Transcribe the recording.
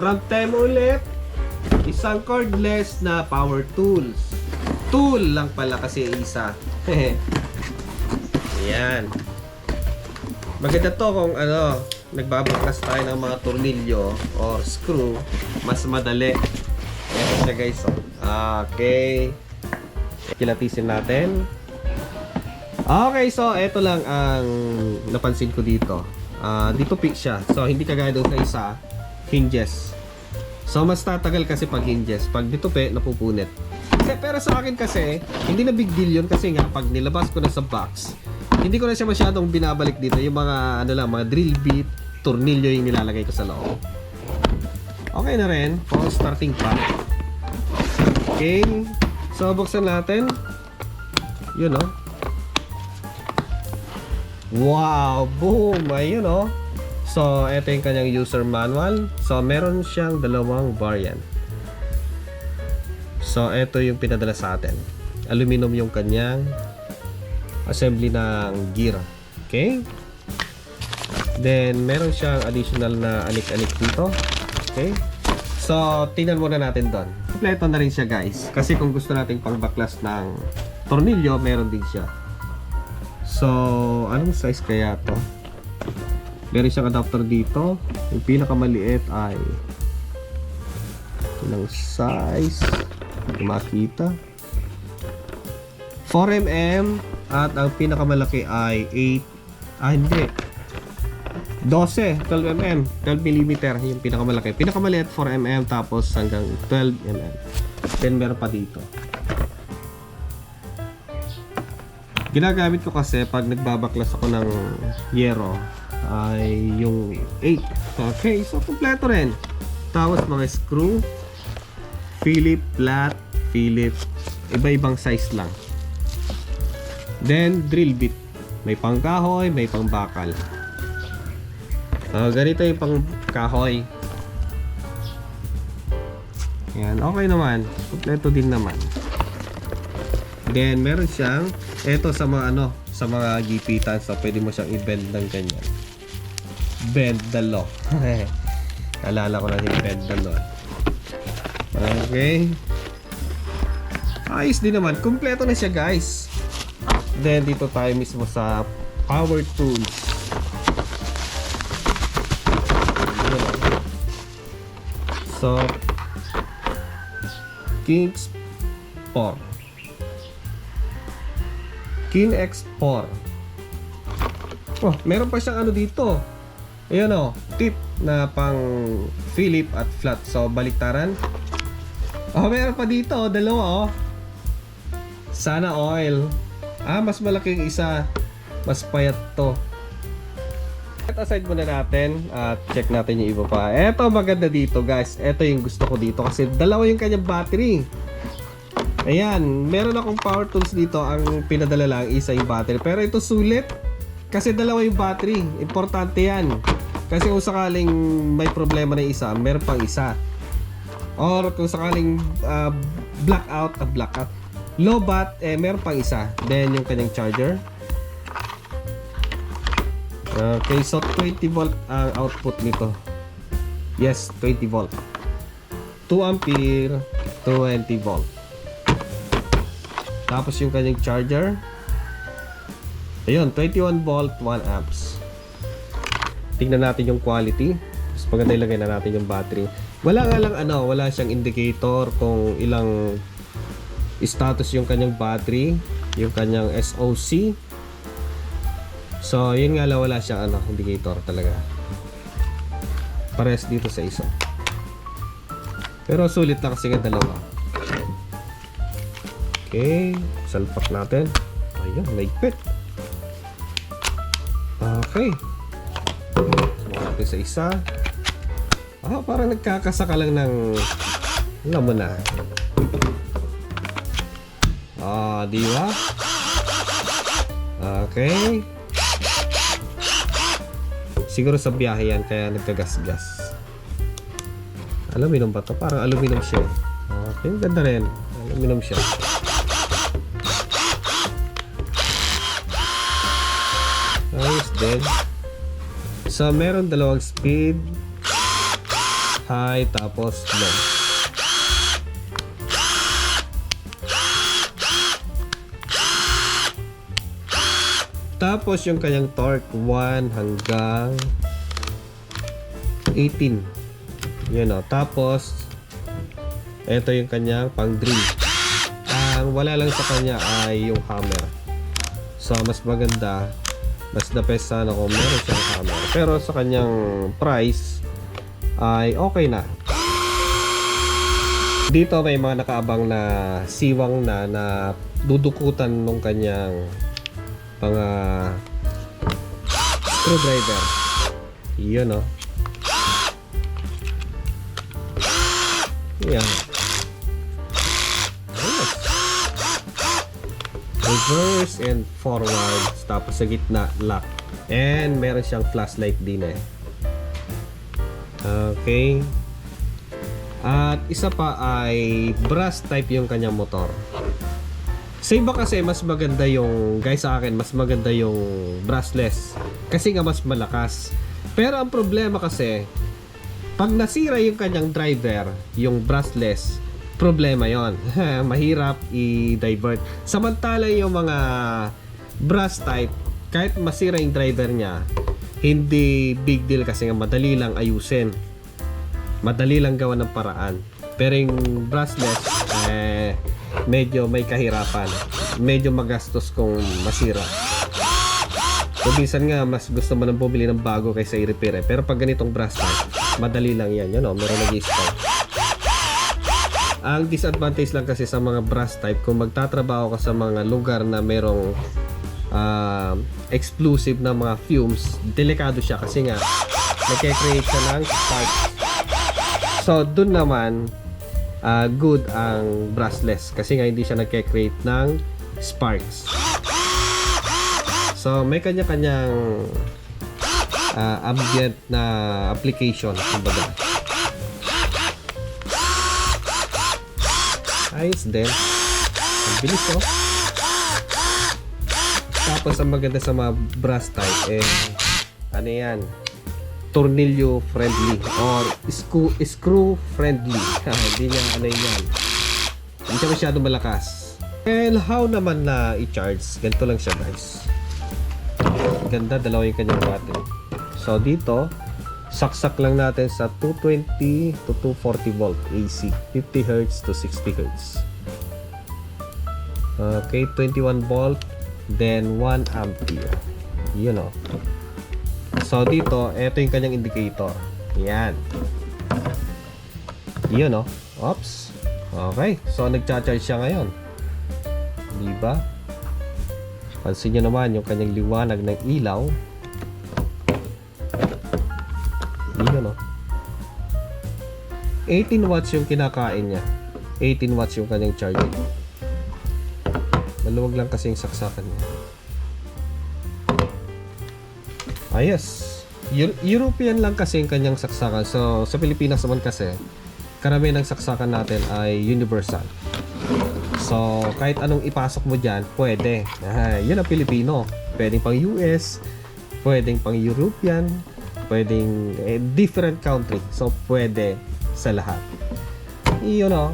Front time ulit. Isang cordless na power tools. Tool lang pala kasi isa. Ayan. Maganda to kung ano, nagbabaklas tayo ng mga tornilyo or screw, mas madali. Ayan siya guys. Okay. Kilatisin natin. Okay, so eto lang ang napansin ko dito. Dito fix siya. So hindi kagaya doon sa isa, hinges. So mas tatagal kasi pag hinges. Pag dito napupunit. Pero sa akin kasi, hindi na big deal yun kasi nga pag nilabas ko na sa box, hindi ko na siya masyadong binabalik dito. Yung mga ano lang, mga drill bit, tornilyo yung nilalagay ko sa loob. Okay na rin for starting pa. Okay. So buksan natin. Yun oh. Wow, boom. Ayun oh. So ito yung kanyang user manual. So meron siyang dalawang variant. So ito yung pinadala sa atin. Aluminum yung kanyang assembly ng gear. Okay. Then meron siyang additional na anik-anik dito. Okay. So tingnan muna natin doon. Kompleto na rin siya guys. Kasi kung gusto nating pangbaklas ng tornilyo, meron din siya. So anong size kaya to? Meron siyang adapter dito. Yung pinakamaliit ay ito ng size. Hindi makita. 4mm at ang pinakamalaki ay 8. Hindi. 12mm. 12mm yung pinakamalaki. Pinakamaliit 4mm tapos hanggang 12mm. Then meron pa dito. Ginagamit ko kasi pag nagbabaklas ako ng yero ay yung 8. Okay, so kompleto rin. Tapos mga screw, Philip, flat, Philip, iba-ibang size lang. Then drill bit. May pang kahoy, may pang bakal. Ganito yung pang kahoy. Yan, okay naman. Kompleto din naman. Then meron siyang eto sa mga ano, sa mga gipitan, so pwede mo siyang i-bend ng ganyan. Bend the law. Alala ko na yung bend the law. Okay. Ayos din naman. Kompleto na siya guys. Then dito tayo mismo sa power tools. So Kingsport. King X4. Oh, meron pa siyang ano dito. Ayan oh, tip na pang Philip at flat. So baliktaran. Oh, meron pa dito, dalawa oh. Sana oil. Mas malaking isa. Mas payat to. Set aside muna natin at check natin yung iba pa. Eto maganda dito guys. Eto yung gusto ko dito kasi dalawa yung kanyang battery. Ayan, meron akong power tools dito. Ang pinadala lang isa yung battery. Pero ito sulit kasi dalawa yung battery. Importante yan. Kasi kung sakaling may problema na isa, meron pang isa. Or kung sakaling blackout, low bat, meron pang isa. Then yung kanyang charger. Okay, so 20 volt ang output nito. Yes, 20 volt. 2 ampere, 20 volt. Tapos yung kanyang charger. Ayun, 21 volt, 1 amps. Tingnan natin yung quality. Mas maganda ilagay na natin yung battery. Wala nga lang ano, wala siyang indicator kung ilang status yung kanyang battery, yung kanyang SOC. So, yun nga lang, wala siyang ano, indicator talaga. Pares dito sa isa. Pero sulit na kasi nga dalawa. Okay, salpak natin. Ayun, maigpit. Okay. Sumak natin sa isa. Parang nagkakasaka lang ng alam mo na. Di ba? Okay. Siguro sa biyahe yan kaya nagkagas-gas. Aluminum ba to? Parang aluminum siya. Okay, ganda rin. Aluminum siya. Ayos din. So meron dalawang speed, high, tapos low. Tapos yung kanyang torque 1 hanggang 18. Yun o. Tapos ito yung kanyang pang drill. Ang wala lang sa kanya ay yung hammer. So mas maganda, mas the best sana kung meron siyang hammer. Pero sa kanyang price ay okay na. Dito may mga nakaabang na siwang na dudukutan nung kanyang mga screwdriver. Yun o. Yan. Yes. Reverse and forward. Tapos sa gitna, lock. And meron siyang flashlight din eh. Okay. At isa pa ay brass type yung kanyang motor. Sa iba kasi mas maganda yung, guys, sa akin mas maganda yung brushless kasi nga mas malakas. Pero ang problema kasi pag nasira yung kanyang driver, yung brushless, problema yon. Mahirap i-divert. Samantala yung mga brass type, kahit masira yung driver niya, hindi big deal kasi nga madali lang ayusin, madali lang gawa ng paraan. Pero yung brushless medyo may kahirapan, medyo magastos kung masira. So minsan nga mas gusto mo nang bumili ng bago kaysa i-repair eh. Pero pag ganitong brass type, madali lang yan, you know, meron nag-i-start. Ang disadvantage lang kasi sa mga brass type, kung magtatrabaho ka sa mga lugar na merong explosive na mga fumes, delikado siya kasi nga nagke-create siya ng sparks. So dun naman good ang brushless kasi nga hindi siya nagke-create ng sparks. So may kanya-kanyang ambient na application, kumbaga. Ayos din. Ang bilis oh. Tapos ang maganda sa mga brass type ano yan, tornilyo friendly or screw friendly. Hindi niya ano yan, hindi siya masyado malakas. And how naman na i-charge? Ganito lang siya, guys. Ganda, dalawa yung kanyang battery. So dito saksak lang natin sa 220 to 240 volt AC, 50 Hz to 60 Hz. Okay, 21 volt, then 1 ampere. You know. So dito, ito yung kanyang indicator. Yan. Yun oh. Oops. Okay, so nagcha-charge siya ngayon. Diba? Pansin nyo naman yung kanyang liwanag ng ilaw. Yun oh. 18 watts yung kinakain niya. 18 watts yung kanyang charging. Maluwag lang kasi yung saksakan niya. Yes. European lang kasi yung kanyang saksakan. So sa Pilipinas naman kasi karamihan ng saksakan natin ay universal. So kahit anong ipasok mo dyan, pwede. Yun ang Pilipino. Pwedeng pang US, pwedeng pang European, pwedeng different country. So pwede sa lahat. Yun o.